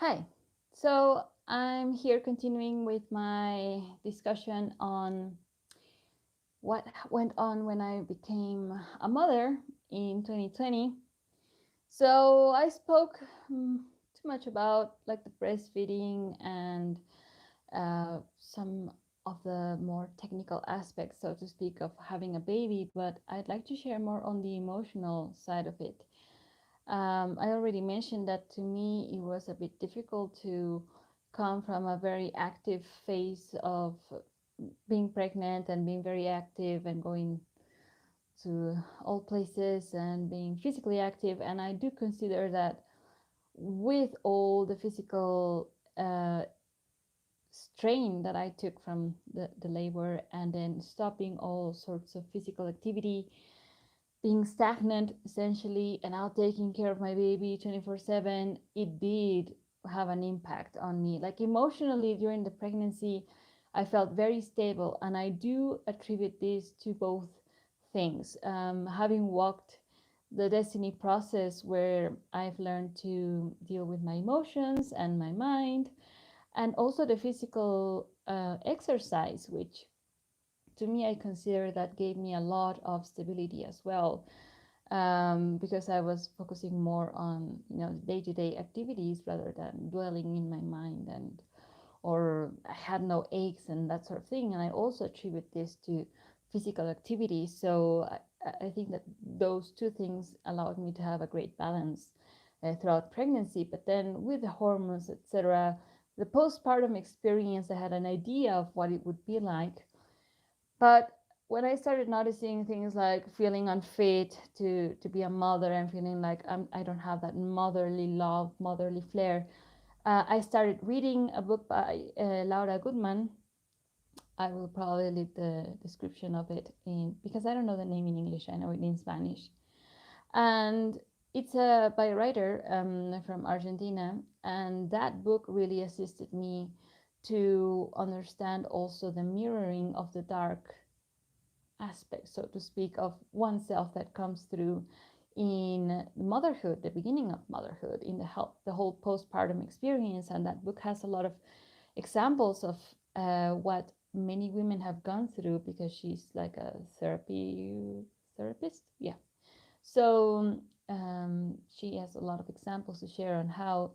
Hi. So I'm here continuing with my discussion on what went on when I became a mother in 2020. So I spoke too much about like the breastfeeding and some of the more technical aspects, so to speak, of having a baby, but I'd like to share more on the emotional side of it. I already mentioned that to me it was a bit difficult to come from a very active phase of being pregnant and being very active and going to all places and being physically active. And I do consider that with all the physical strain that I took from the labor and then stopping all sorts of physical activity, being stagnant essentially, and out taking care of my baby 24/7, it did have an impact on me. Like emotionally during the pregnancy, I felt very stable, and I do attribute this to both things. Having walked the destiny process where I've learned to deal with my emotions and my mind, and also the physical exercise, which to me I consider that gave me a lot of stability as well, because I was focusing more on day-to-day activities rather than dwelling in my mind, and or I had no aches and that sort of thing. And I also attribute this to physical activity. So I think that those two things allowed me to have a great balance throughout pregnancy. But then with the hormones, etc., the postpartum experience, I had an idea of what it would be like, but when I started noticing things like feeling unfit to be a mother and feeling like I don't have that motherly love, motherly flair, I started reading a book by Laura Gutman. I will probably leave the description of it in, because I don't know the name in English. I know it in Spanish, and it's by a writer from Argentina, and that book really assisted me to understand also the mirroring of the dark aspect, so to speak, of oneself that comes through in motherhood, the beginning of motherhood, in the whole postpartum experience. And that book has a lot of examples of what many women have gone through, because she's like a therapist. Yeah. So she has a lot of examples to share on how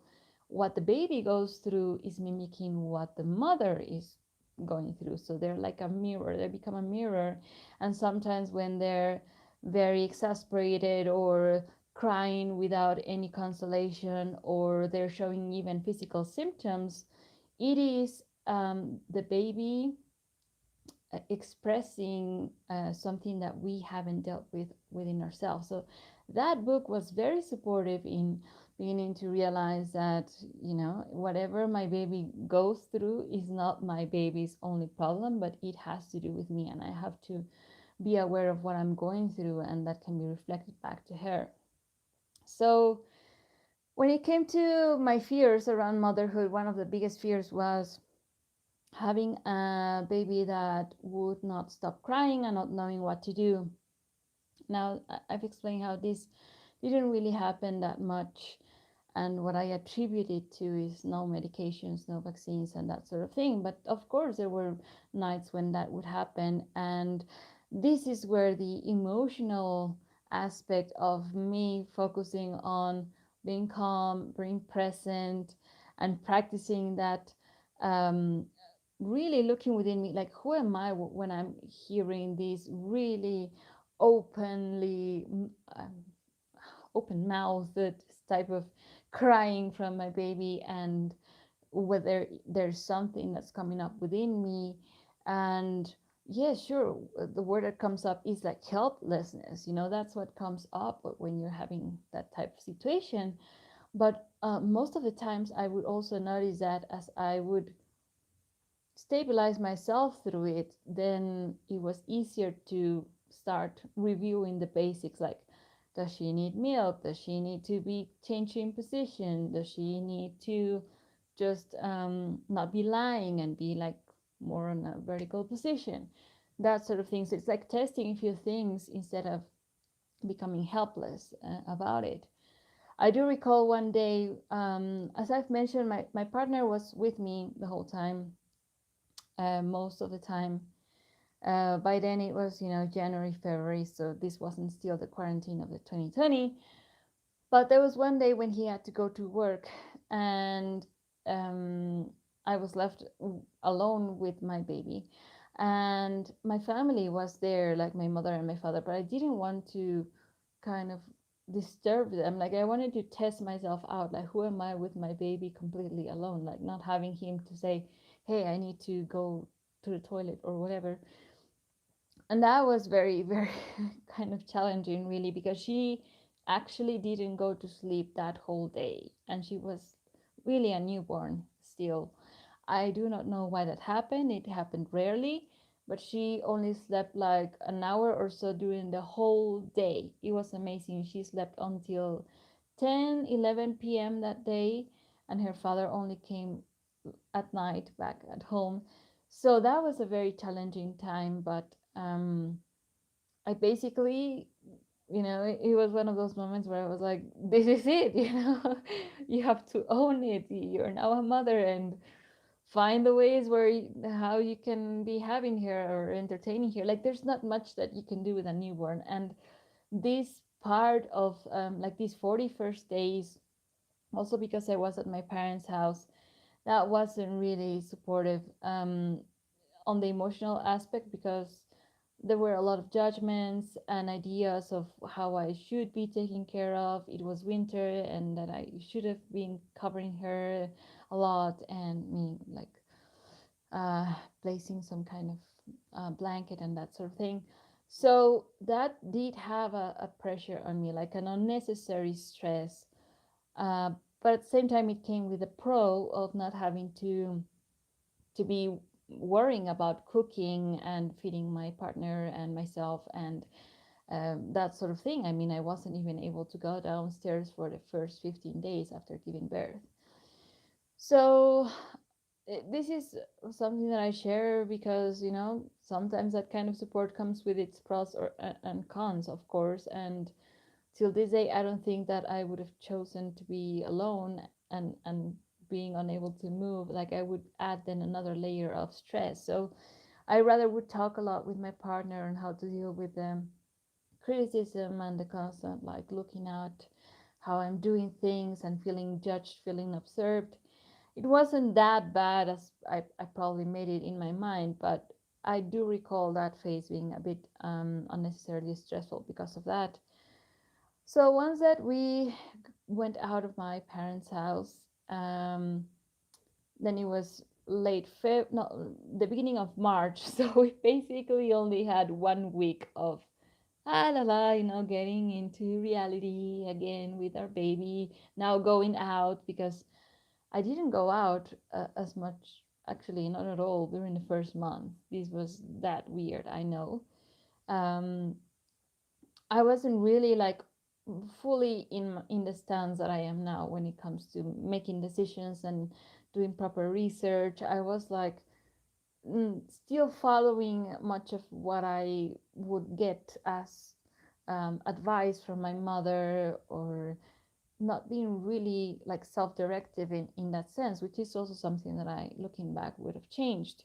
what the baby goes through is mimicking what the mother is going through. So they're like a mirror, they become a mirror. And sometimes when they're very exasperated or crying without any consolation, or they're showing even physical symptoms, it is the baby expressing something that we haven't dealt with within ourselves. So that book was very supportive in beginning to realize that, whatever my baby goes through is not my baby's only problem, but it has to do with me, and I have to be aware of what I'm going through, and that can be reflected back to her. So when it came to my fears around motherhood, one of the biggest fears was having a baby that would not stop crying and not knowing what to do. Now, I've explained how this didn't really happen that much. And what I attribute it to is no medications, no vaccines, and that sort of thing. But of course, there were nights when that would happen. And this is where the emotional aspect of me focusing on being calm, being present, and practicing that, really looking within me, like, who am I when I'm hearing these really openly open mouthed type of crying from my baby, and whether there's something that's coming up within me. And yeah, sure, the word that comes up is like helplessness. That's what comes up when you're having that type of situation. But most of the times I would also notice that as I would stabilize myself through it, then it was easier to start reviewing the basics, like, does she need milk? Does she need to be changing position? Does she need to just not be lying and be like more on a vertical position? That sort of thing. So it's like testing a few things instead of becoming helpless about it. I do recall one day, as I've mentioned, my partner was with me the whole time, most of the time. By then it was, January, February, so this wasn't still the quarantine of the 2020. But there was one day when he had to go to work, and um, I was left alone with my baby. And my family was there, like my mother and my father, but I didn't want to kind of disturb them. Like, I wanted to test myself out. Like, who am I with my baby completely alone? Like, not having him to say, hey, I need to go to the toilet or whatever. And that was very, very kind of challenging, really, because she actually didn't go to sleep that whole day, and she was really a newborn still. I do not know why that happened. It happened rarely, but she only slept like an hour or so during the whole day. It was amazing. She slept until 10, 11 p.m. that day, and her father only came at night back at home. So that was a very challenging time, but I basically, it was one of those moments where I was like, this is it, you have to own it. You're now a mother, and find the ways where how you can be having her or entertaining her. Like, there's not much that you can do with a newborn. And this part of like these 41st days, also because I was at my parents' house, that wasn't really supportive on the emotional aspect, because there were a lot of judgments and ideas of how I should be taken care of. It was winter, and that I should have been covering her a lot, and me like uh, placing some kind of blanket and that sort of thing. So that did have a pressure on me, like an unnecessary stress. Uh, but at the same time, it came with a pro of not having to be worrying about cooking and feeding my partner and myself, and that sort of thing. I mean, I wasn't even able to go downstairs for the first 15 days after giving birth. So this is something that I share because, sometimes that kind of support comes with its pros and cons, of course. And till this day, I don't think that I would have chosen to be alone and being unable to move. Like, I would add then another layer of stress. So I rather would talk a lot with my partner on how to deal with the criticism and the constant, like, looking at how I'm doing things and feeling judged, feeling observed. It wasn't that bad as I probably made it in my mind, but I do recall that phase being a bit unnecessarily stressful because of that. So once that we went out of my parents' house, then it was late Feb, no, the beginning of March. So we basically only had 1 week of la la, getting into reality again with our baby. Now going out, because I didn't go out as much, actually, not at all during the first month. This was that weird, I know. Um, I wasn't really like fully in the stance that I am now when it comes to making decisions and doing proper research. I was like still following much of what I would get as advice from my mother, or not being really like self-directive in that sense, which is also something that I, looking back, would have changed.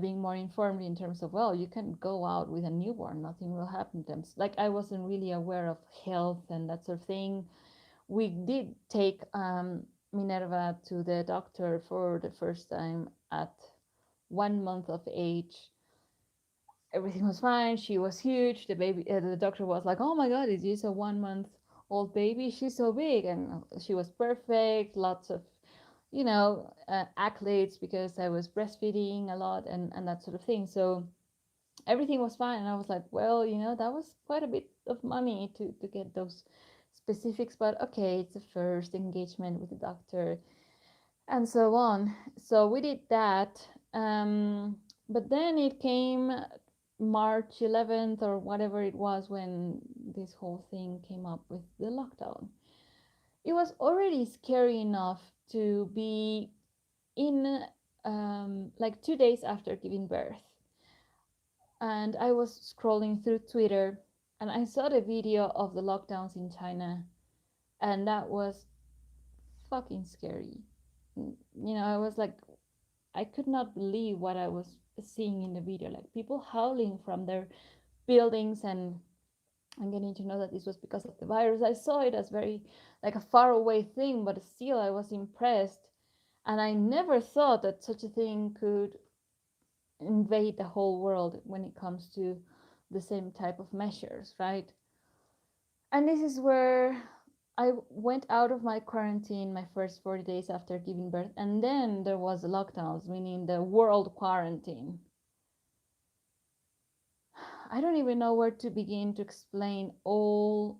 Being more informed in terms of, well, you can go out with a newborn, nothing will happen to them. Like, I wasn't really aware of health and that sort of thing. We did take Minerva to the doctor for the first time at 1 month of age. Everything was fine. She was huge. The baby, the doctor was like, "Oh my God, is this a 1 month old baby? She's so big," and she was perfect. Lots of, accolades because I was breastfeeding a lot and that sort of thing. So everything was fine, and I was like, well, that was quite a bit of money to get those specifics, but okay, it's a first engagement with the doctor and so on. So we did that. But then it came March 11th or whatever it was when this whole thing came up with the lockdown. It was already scary enough to be in like 2 days after giving birth. And I was scrolling through Twitter, and I saw the video of the lockdowns in China. And that was fucking scary. I was like, I could not believe what I was seeing in the video, like people howling from their buildings, and I'm getting to know that this was because of the virus. I saw it as very like a far away thing, but still I was impressed. And I never thought that such a thing could invade the whole world when it comes to the same type of measures, right? And this is where I went out of my quarantine my first 40 days after giving birth, and then there was lockdowns, meaning the world quarantine. I don't even know where to begin to explain all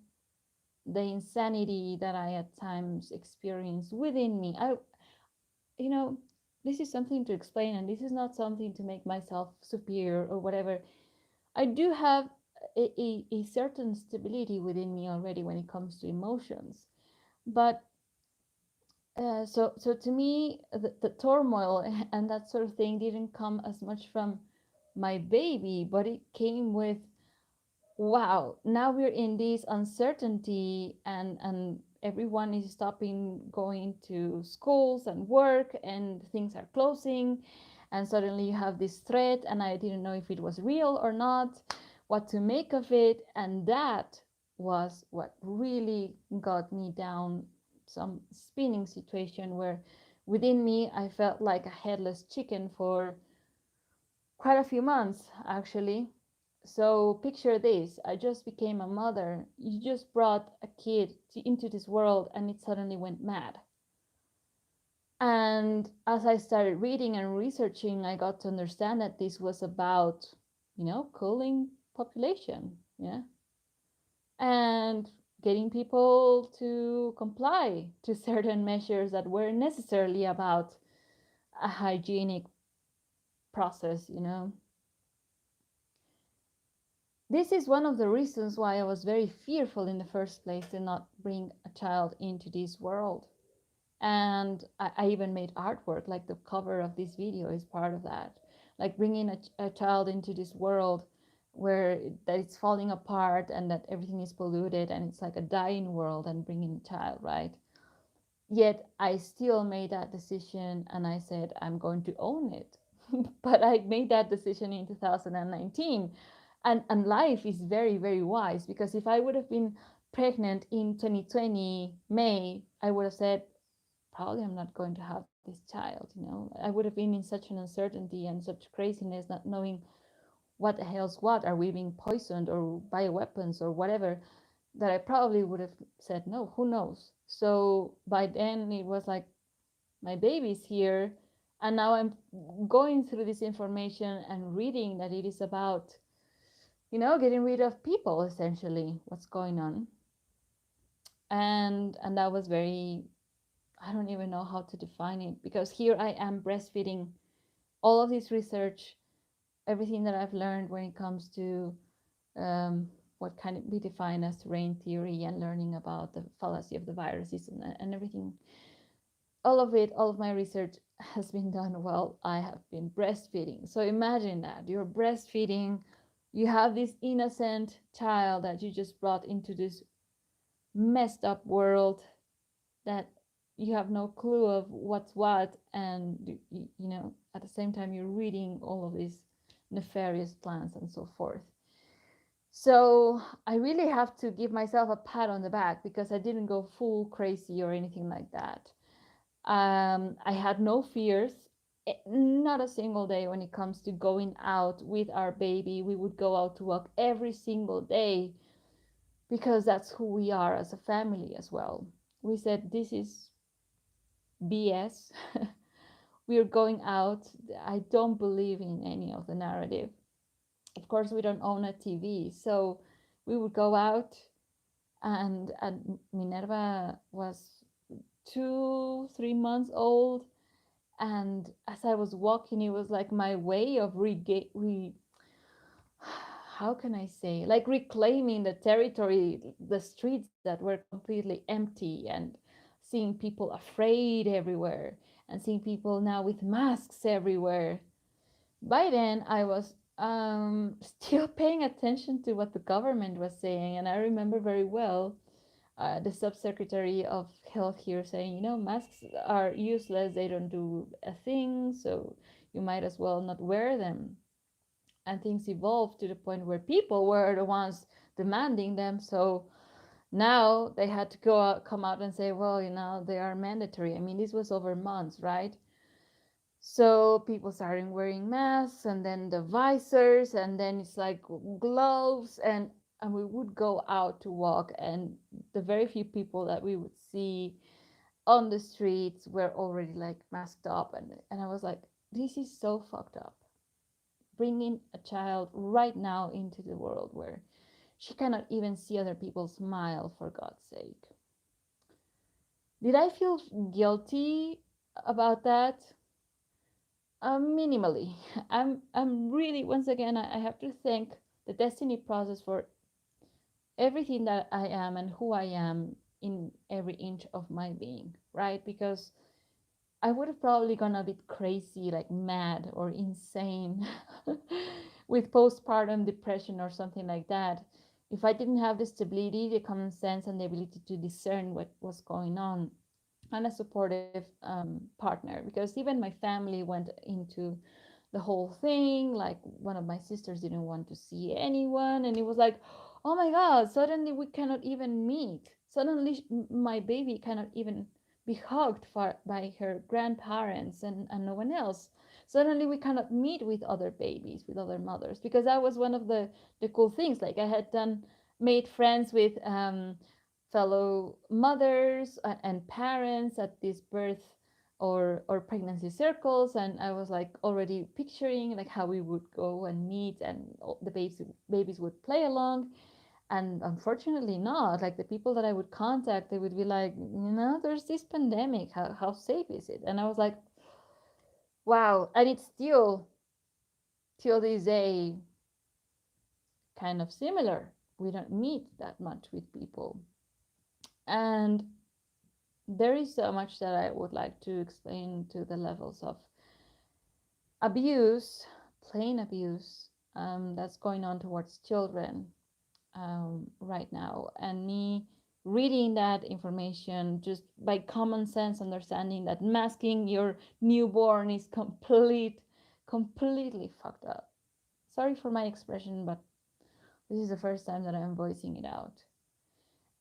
the insanity that I at times experienced within me. You know, this is something to explain, and this is not something to make myself superior or whatever. I do have a certain stability within me already when it comes to emotions, but so to me, the turmoil and that sort of thing didn't come as much from my baby, but it came with, wow, now we're in this uncertainty, and everyone is stopping going to schools and work, and things are closing, and suddenly you have this threat, and I didn't know if it was real or not, what to make of it. And that was what really got me down some spinning situation where within me I felt like a headless chicken for quite a few months, actually. So picture this, I just became a mother. You just brought a kid into this world and it suddenly went mad. And as I started reading and researching, I got to understand that this was about, cooling population, yeah, and getting people to comply to certain measures that were necessarily about a hygienic process. This is one of the reasons why I was very fearful in the first place to not bring a child into this world. And I even made artwork, like the cover of this video is part of that. Like bringing a child into this world where that it's falling apart and that everything is polluted and it's like a dying world, and bringing a child, right? Yet I still made that decision and I said, I'm going to own it. But I made that decision in 2019. And life is very, very wise, because if I would have been pregnant in 2020, May, I would have said, probably I'm not going to have this child. I would have been in such an uncertainty and such craziness, not knowing what the hell's what. Are we being poisoned or bioweapons or whatever? That I probably would have said no, who knows. So by then it was like, my baby's here, and now I'm going through this information and reading that it is about, getting rid of people, essentially, what's going on. And that was very, I don't even know how to define it, because here I am breastfeeding all of this research, everything that I've learned when it comes to what can be defined as rain theory, and learning about the fallacy of the viruses, and everything. All of it, all of my research has been done while I have been breastfeeding. So imagine that you're breastfeeding, you have this innocent child that you just brought into this messed up world, that you have no clue of what's what, and at the same time you're reading all of these nefarious plans and so forth. So I really have to give myself a pat on the back, because I didn't go full crazy or anything like that. I had no fears, not a single day when it comes to going out with our baby. We would go out to walk every single day, because that's who we are as a family as well. We said, this is BS. We are going out. I don't believe in any of the narrative. Of course, we don't own a TV, so we would go out, and Minerva was 2, 3 months old, and as I was walking, it was like my way of how can I say, like reclaiming the territory, the streets that were completely empty, and seeing people afraid everywhere, and seeing people now with masks everywhere. By then, I was still paying attention to what the government was saying, and I remember very well the subsecretary of health here saying, masks are useless, they don't do a thing, so you might as well not wear them. And things evolved to the point where people were the ones demanding them. So now they had to come out and say, well, they are mandatory. I mean, this was over months, right? So people started wearing masks, and then the visors, and then it's like gloves, and we would go out to walk, and the very few people that we would see on the streets were already like masked up, and I was like, this is so fucked up. Bringing a child right now into the world where she cannot even see other people smile, for God's sake. Did I feel guilty about that? Minimally. I'm really, once again, I have to thank the destiny process for everything that I am and who I am in every inch of my being, right? Because I would have probably gone a bit crazy, like mad or insane with postpartum depression or something like that if I didn't have the stability, the common sense, and the ability to discern what was going on, and a supportive partner. Because even my family went into the whole thing. Like, one of my sisters didn't want to see anyone, and it was like, oh my God, suddenly we cannot even meet. Suddenly, my baby cannot even be hugged by her grandparents, and no one else. Suddenly, we cannot meet with other babies, with other mothers, because that was one of the cool things. Like, I had made friends with fellow mothers and parents at these birth or pregnancy circles, and I was like already picturing like how we would go and meet, and the babies would play along. And unfortunately not, like the people that I would contact, they would be like, there's this pandemic, how safe is it? And I was like, wow. And it's still till this day kind of similar. We don't meet that much with people, and there is so much that I would like to explain to the levels of abuse, plain abuse, that's going on towards children right now. And me reading that information just by common sense, understanding that masking your newborn is completely fucked up. Sorry for my expression, but this is the first time that I'm voicing it out.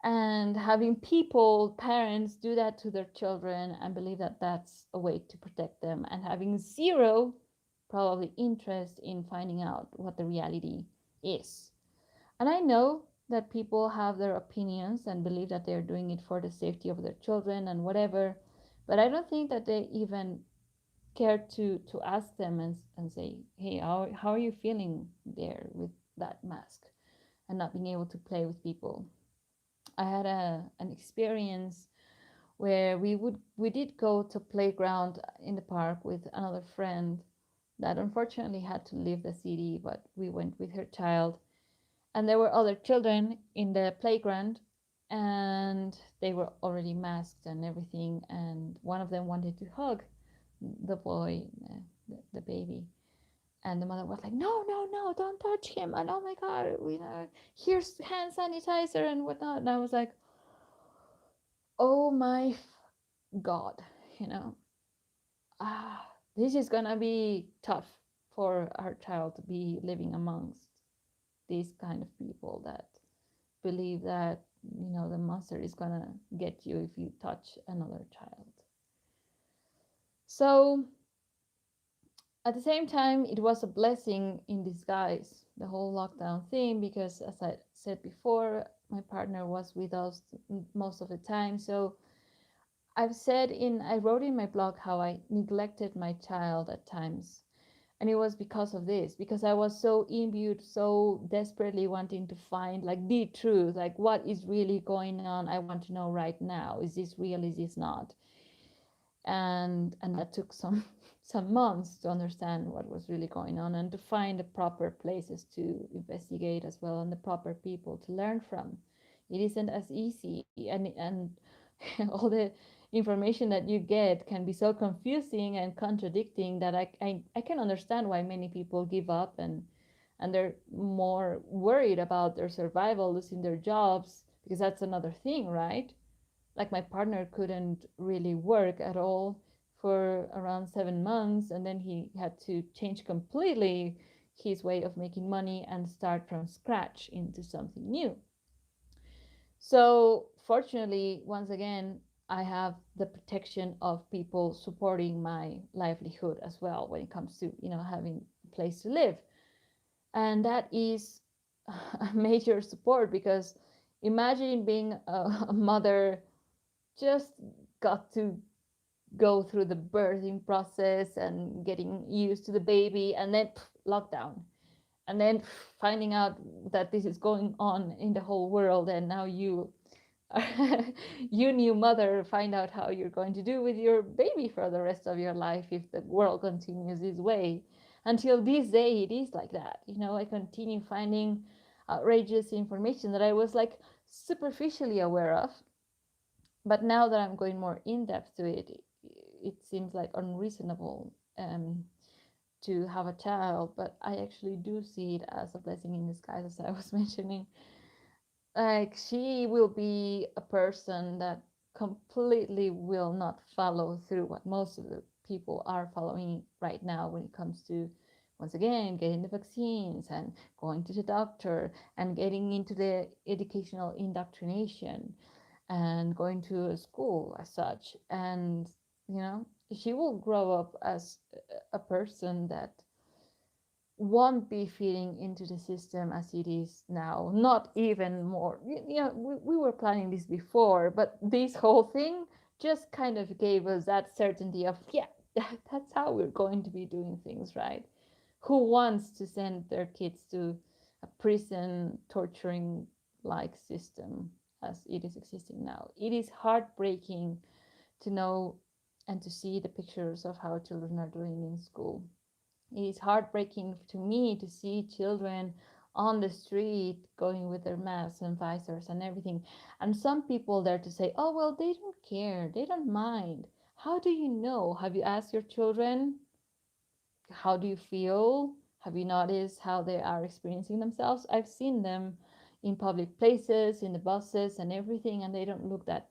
And having people, parents, do that to their children and believe that that's a way to protect them, and having zero probably interest in finding out what the reality is. And I know that people have their opinions and believe that they're doing it for the safety of their children and whatever, but I don't think that they even care to ask them and say, hey, how are you feeling there with that mask and not being able to play with people. I had an experience where we did go to playground in the park with another friend that unfortunately had to leave the city, but we went with her child, and there were other children in the playground, and they were already masked and everything, and one of them wanted to hug the boy, the baby, and the mother was like, no, no, no, don't touch him, and oh my God, here's hand sanitizer and whatnot. And I was like, oh my God, you know, this is gonna be tough for our child to be living amongst these kind of people that believe that, the monster is gonna get you if you touch another child. So at the same time, it was a blessing in disguise, the whole lockdown thing, because as I said before, my partner was with us most of the time. So I wrote in my blog how I neglected my child at times. And it was because of this, because I was so imbued, so desperately wanting to find like the truth, like what is really going on. I want to know right now. Is this real? Is this not? And that took some some months to understand what was really going on and to find the proper places to investigate as well, and the proper people to learn from. It isn't as easy, and all the information that you get can be so confusing and contradicting that I can understand why many people give up, and they're more worried about their survival, losing their jobs, because that's another thing, right? Like my partner couldn't really work at all for around 7 months, and then he had to change completely his way of making money and start from scratch into something new. So fortunately, once again, I have the protection of people supporting my livelihood as well when it comes to, having a place to live. And that is a major support, because imagine being a mother, just got to go through the birthing process and getting used to the baby, and then lockdown, and then finding out that this is going on in the whole world, and now you you new mother find out how you're going to do with your baby for the rest of your life if the world continues this way. Until this day it is like that. I continue finding outrageous information that I was like superficially aware of, but now that I'm going more in depth to it, it seems like unreasonable to have a child. But I actually do see it as a blessing in disguise, as I was mentioning. Like, she will be a person that completely will not follow through what most of the people are following right now when it comes to, once again, getting the vaccines and going to the doctor and getting into the educational indoctrination and going to a school as such. And she will grow up as a person that won't be feeding into the system as it is now, not even more. We were planning this before, but this whole thing just kind of gave us that certainty of, yeah, that's how we're going to be doing things, right? Who wants to send their kids to a prison torturing like system as it is existing now? It is heartbreaking to know and to see the pictures of how children are doing in school. It is heartbreaking to me to see children on the street going with their masks and visors and everything. And some people there to say, oh, well, they don't care, they don't mind. How do you know? Have you asked your children? How do you feel? Have you noticed how they are experiencing themselves? I've seen them in public places, in the buses and everything, and they don't look that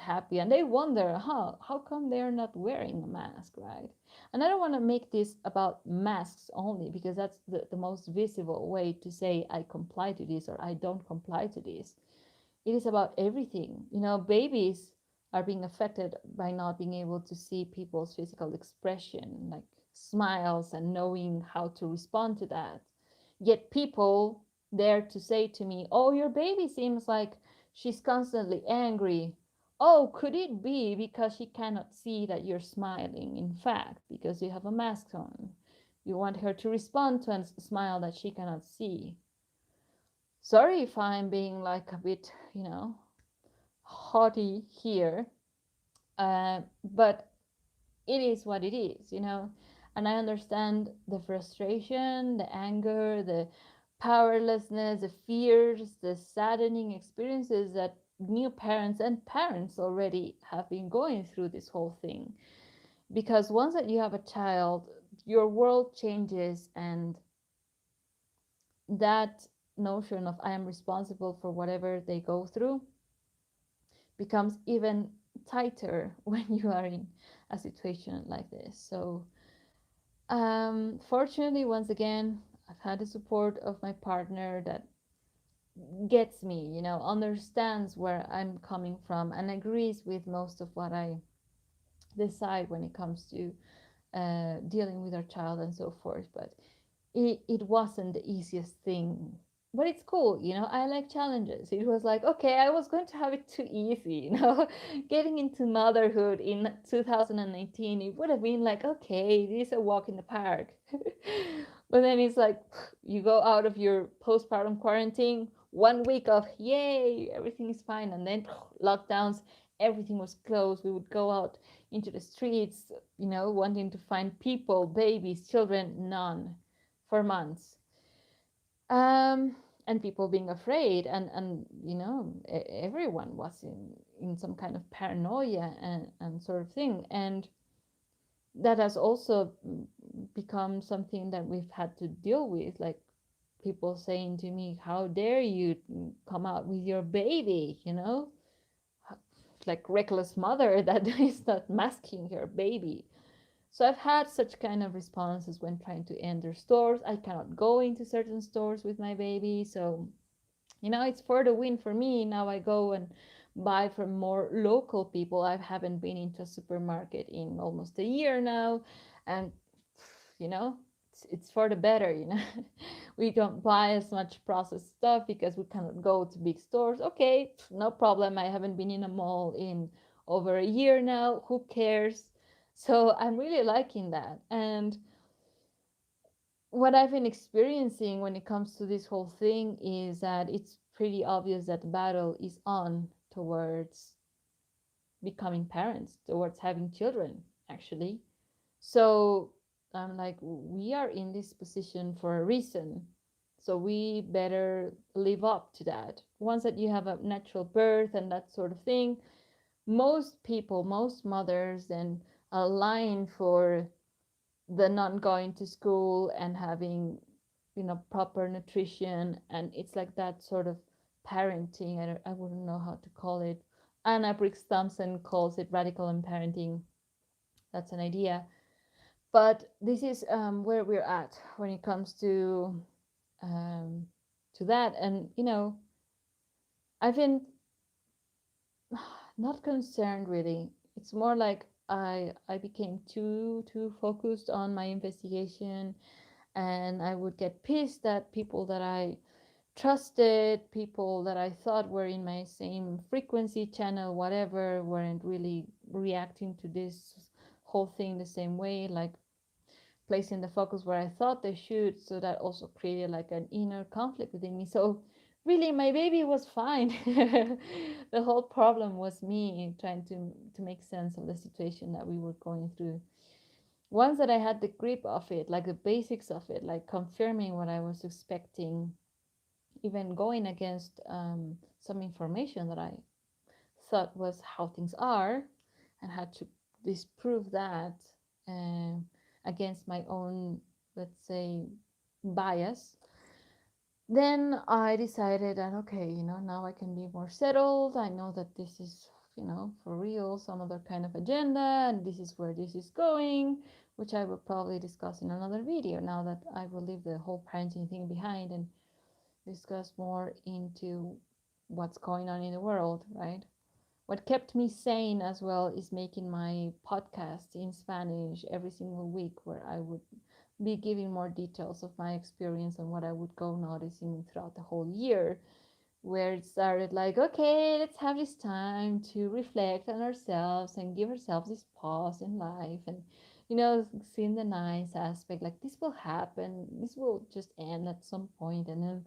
happy, and they wonder how come they're not wearing a mask, right? And I don't want to make this about masks only, because that's the most visible way to say I comply to this or I don't comply to this. It is about everything. Babies are being affected by not being able to see people's physical expression, like smiles, and knowing how to respond to that. Yet people dare to say to me, oh, your baby seems like she's constantly angry. Oh, could it be because she cannot see that you're smiling? In fact, because you have a mask on. You want her to respond to a smile that she cannot see. Sorry if I'm being like a bit, haughty here, but it is what it is. And I understand the frustration, the anger, the powerlessness, the fears, the saddening experiences that new parents and parents already have been going through this whole thing. Because once that you have a child, your world changes, and that notion of I am responsible for whatever they go through becomes even tighter when you are in a situation like this. So, fortunately, once again, I've had the support of my partner that gets me, understands where I'm coming from, and agrees with most of what I decide when it comes to dealing with our child and so forth. But it wasn't the easiest thing. But it's cool, I like challenges. It was like, okay, I was going to have it too easy, getting into motherhood in 2019, it would have been like, okay, this is a walk in the park. But then it's like, you go out of your postpartum quarantine, 1 week of yay, everything is fine, and then lockdowns, everything was closed. We would go out into the streets, wanting to find people, babies, children, none, for months. And people being afraid, and everyone was in some kind of paranoia and sort of thing. And that has also become something that we've had to deal with, like people saying to me, how dare you come out with your baby, you know? Like reckless mother that is not masking her baby. So I've had such kind of responses when trying to enter stores. I cannot go into certain stores with my baby. So, it's for the win for me. Now I go and buy from more local people. I haven't been into a supermarket in almost a year now. And, you know, it's for the better, We don't buy as much processed stuff because we cannot go to big stores. Okay, no problem. I haven't been in a mall in over a year now. Who cares? So I'm really liking that. And what I've been experiencing when it comes to this whole thing is that it's pretty obvious that the battle is on towards becoming parents, towards having children, actually. So I'm like, we are in this position for a reason. So we better live up to that. Once that you have a natural birth and that sort of thing, most people, most mothers then align for the not going to school and having proper nutrition, and it's like that sort of parenting. I wouldn't know how to call it. Anna Briggs Thompson calls it radical parenting. That's an idea, but this is where we're at when it comes um, to that. And I've been not concerned really. It's more like I became too focused on my investigation, and I would get pissed at people that I trusted, people that I thought were in my same frequency channel, whatever, weren't really reacting to this whole thing the same way, like placing the focus where I thought they should. So that also created like an inner conflict within me. So really, my baby was fine. The whole problem was me trying to make sense of the situation that we were going through. Once that I had the grip of it, like the basics of it, like confirming what I was expecting, even going against some information that I thought was how things are, and had to disprove that uh, against my own, let's say, bias. Then I decided that, okay, now I can be more settled. I know that this is, for real, some other kind of agenda, and this is where this is going, which I will probably discuss in another video now that I will leave the whole parenting thing behind and discuss more into what's going on in the world, right? What kept me sane as well is making my podcast in Spanish every single week, where I would be giving more details of my experience and what I would go noticing throughout the whole year. Where it started like, okay, let's have this time to reflect on ourselves and give ourselves this pause in life, and seeing the nice aspect, like this will happen, this will just end at some point, and then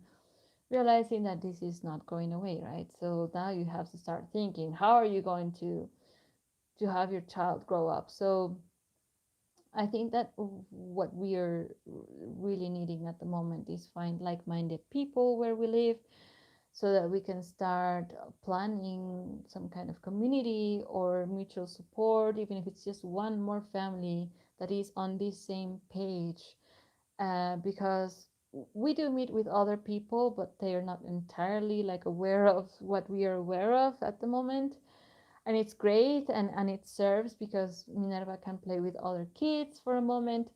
realizing that this is not going away, right? So now you have to start thinking, how are you going to have your child grow up? So I think that what we are really needing at the moment is find like-minded people where we live, so that we can start planning some kind of community or mutual support, even if it's just one more family that is on this same page. Because we do meet with other people, but they are not entirely like aware of what we are aware of at the moment. And it's great, and it serves because Minerva can play with other kids for a moment.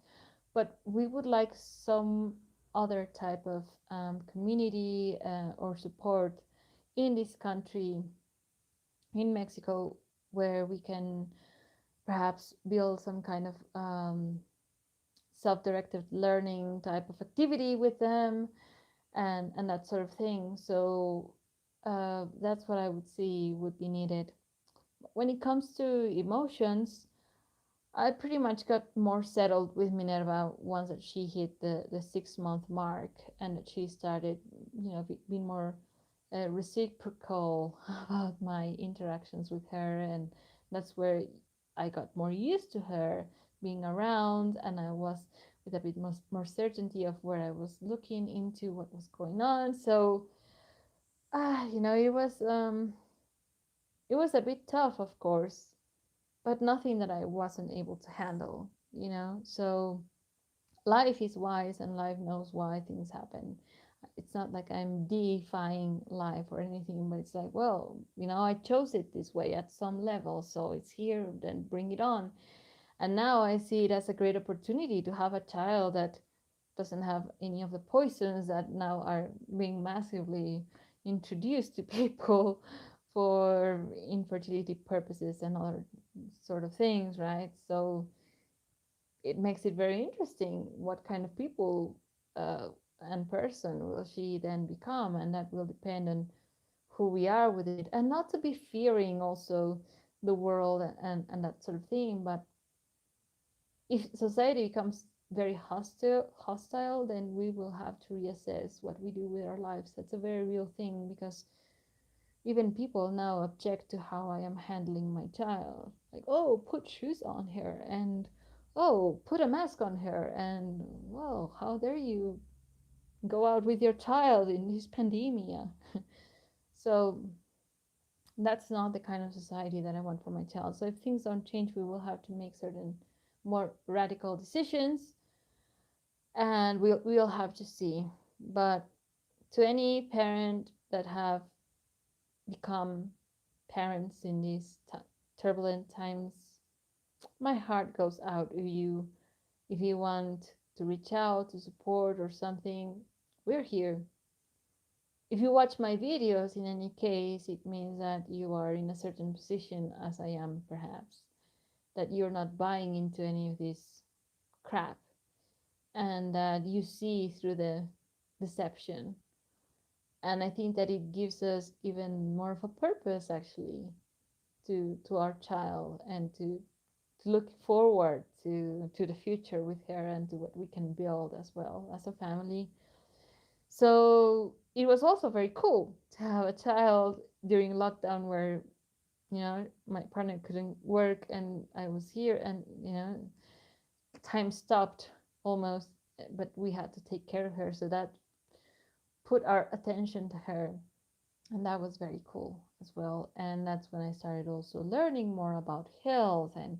But we would like some other type of community or support in this country, in Mexico, where we can perhaps build some kind of self-directed learning type of activity with them, and that sort of thing. So that's what I would see would be needed. When it comes to emotions, I pretty much got more settled with Minerva once that she hit the 6 month mark, and that she started, being more reciprocal about my interactions with her. And that's where I got more used to her being around, and I was with a bit more certainty of where I was looking into what was going on. So, it was a bit tough, of course, but nothing that I wasn't able to handle. So life is wise, and life knows why things happen. It's not like I'm deifying life or anything, but it's like, well, I chose it this way at some level, so it's here, then bring it on. And now I see it as a great opportunity to have a child that doesn't have any of the poisons that now are being massively introduced to people for infertility purposes and other sort of things, right? So it makes it very interesting what kind of people uh, and person will she then become, and that will depend on who we are with it, and not to be fearing also the world and that sort of thing. But if society becomes very hostile, then we will have to reassess what we do with our lives. That's a very real thing, because even people now object to how I am handling my child. Like, oh, put shoes on her, and oh, put a mask on her, and well, how dare you go out with your child in this pandemia? So that's not the kind of society that I want for my child. So if things don't change, we will have to make certain more radical decisions, and we'll have to see. But to any parent that have become parents in these turbulent times, my heart goes out. If you want to reach out to support or something, we're here. If you watch my videos, in any case, it means that you are in a certain position, as I am, perhaps, that you're not buying into any of this crap, and that you see through the deception. And I think that it gives us even more of a purpose, actually, to our child, and to look forward to the future with her, and to what we can build as well as a family. So it was also very cool to have a child during lockdown, where my partner couldn't work and I was here, and time stopped almost, but we had to take care of her, so that put our attention to her, and that was very cool as well. And that's when I started also learning more about health and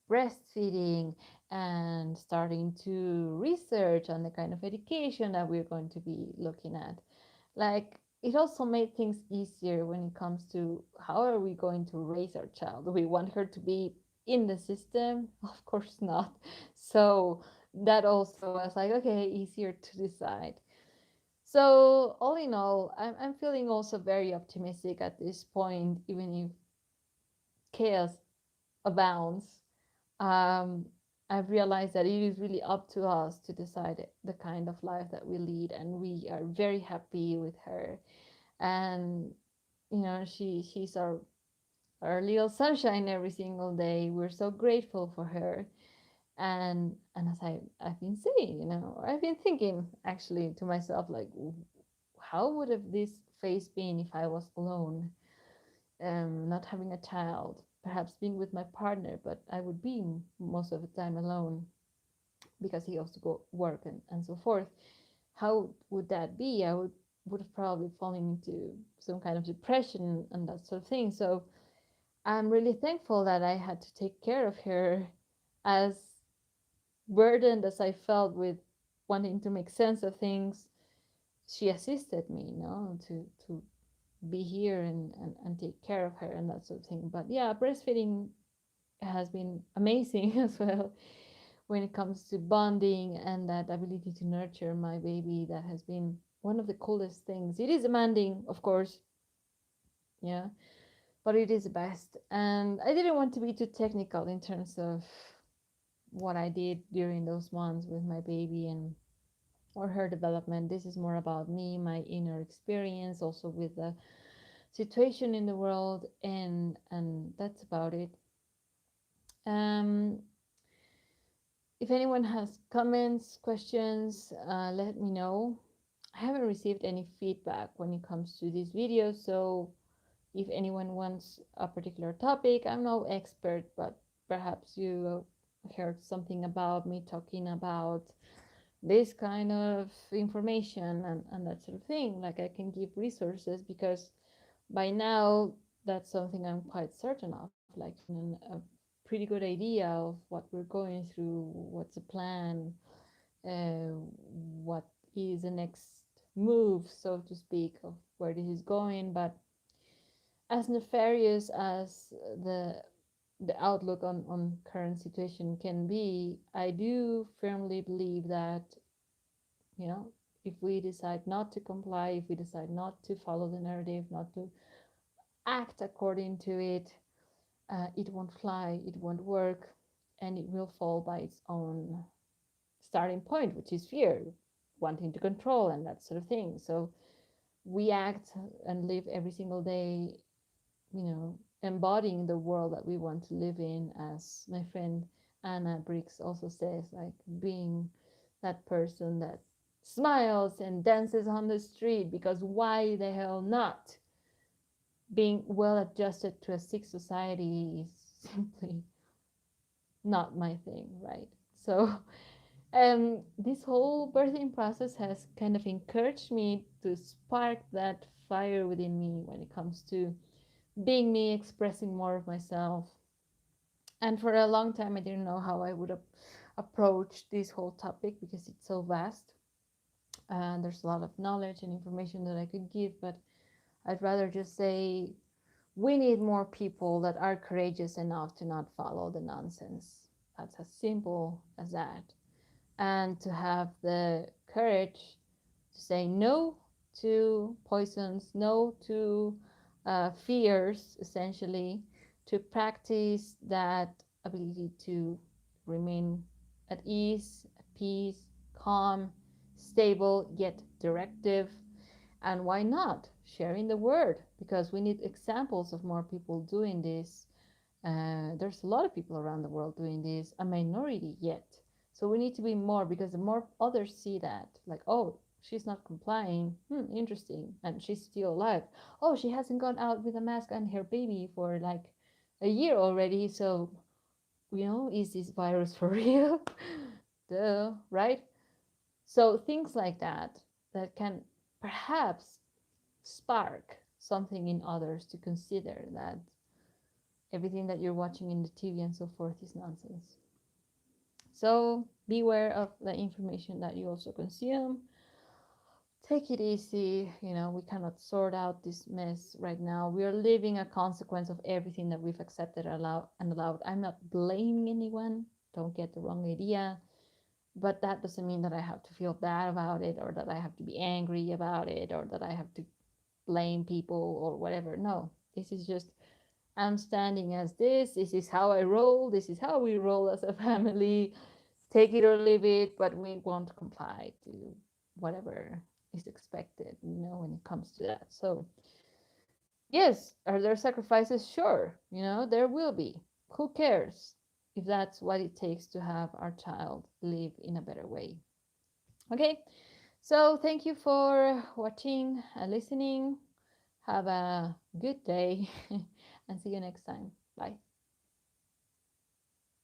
breastfeeding, and starting to research on the kind of education that we're going to be looking at. Like, it also made things easier when it comes to how are we going to raise our child. Do we want her to be in the system? Of course not. So that also was like, okay, easier to decide. So all in all, I'm feeling also very optimistic at this point, even if chaos abounds. um, I've realized that it is really up to us to decide the kind of life that we lead, and we are very happy with her. And she's our little sunshine every single day. We're so grateful for her. And as I've been saying, I've been thinking actually to myself, like, how would have this phase been if I was alone, not having a child, perhaps being with my partner, but I would be most of the time alone because he also go work and so forth. How would that be? I would have probably fallen into some kind of depression and that sort of thing. So I'm really thankful that I had to take care of her, as burdened as I felt with wanting to make sense of things. She assisted me, to be here and take care of her and that sort of thing. But yeah, breastfeeding has been amazing as well when it comes to bonding and that ability to nurture my baby. That has been one of the coolest things. It is demanding, of course, yeah, but it is the best. And I didn't want to be too technical in terms of what I did during those months with my baby and or her development. This is more about me, my inner experience, also with the situation in the world, and that's about it. um if anyone has comments, questions, let me know. I haven't received any feedback when it comes to these videos, so if anyone wants a particular topic, I'm no expert, but perhaps you heard something about me talking about this kind of information and that sort of thing. Like, I can give resources, because by now that's something I'm quite certain of, like having a pretty good idea of what we're going through, what's the plan, uh, what is the next move, so to speak, of where this is going. But as nefarious as the outlook on current situation can be, I do firmly believe that, you know, if we decide not to comply, if we decide not to follow the narrative, not to act according to it, it won't fly, it won't work, and it will fall by its own starting point, which is fear, wanting to control, and that sort of thing. So we act and live every single day, embodying the world that we want to live in, as my friend Anna Briggs also says, like being that person that smiles and dances on the street, because why the hell not? Being well adjusted to a sick society is simply not my thing, right? So, this whole birthing process has kind of encouraged me to spark that fire within me when it comes to being me, expressing more of myself. And for a long time, I didn't know how I would approach this whole topic because it's so vast. And there's a lot of knowledge and information that I could give, but I'd rather just say we need more people that are courageous enough to not follow the nonsense. That's as simple as that. And to have the courage to say no to poisons, no to fears, essentially, to practice that ability to remain at ease, at peace, calm, stable, yet directive. And why not sharing the word? Because we need examples of more people doing this. There's a lot of people around the world doing this, a minority yet. So we need to be more, because the more others see that, like, oh, she's not complying, interesting, and she's still alive. Oh, she hasn't gone out with a mask and her baby for like a year already. So, is this virus for real? Duh, right? So things like that that can perhaps spark something in others to consider that everything that you're watching in the TV and so forth is nonsense. So beware of the information that you also consume. Take it easy. We cannot sort out this mess right now. We are living a consequence of everything that we've accepted and allowed. I'm not blaming anyone. Don't get the wrong idea. But that doesn't mean that I have to feel bad about it, or that I have to be angry about it, or that I have to blame people or whatever. No, this is just, I'm standing as this. This is how I roll. This is how we roll as a family. Take it or leave it, but we won't comply to whatever is expected, when it comes to that. So, yes, are there sacrifices? Sure, there will be. Who cares if that's what it takes to have our child live in a better way? Okay, so thank you for watching and listening. Have a good day and see you next time. Bye.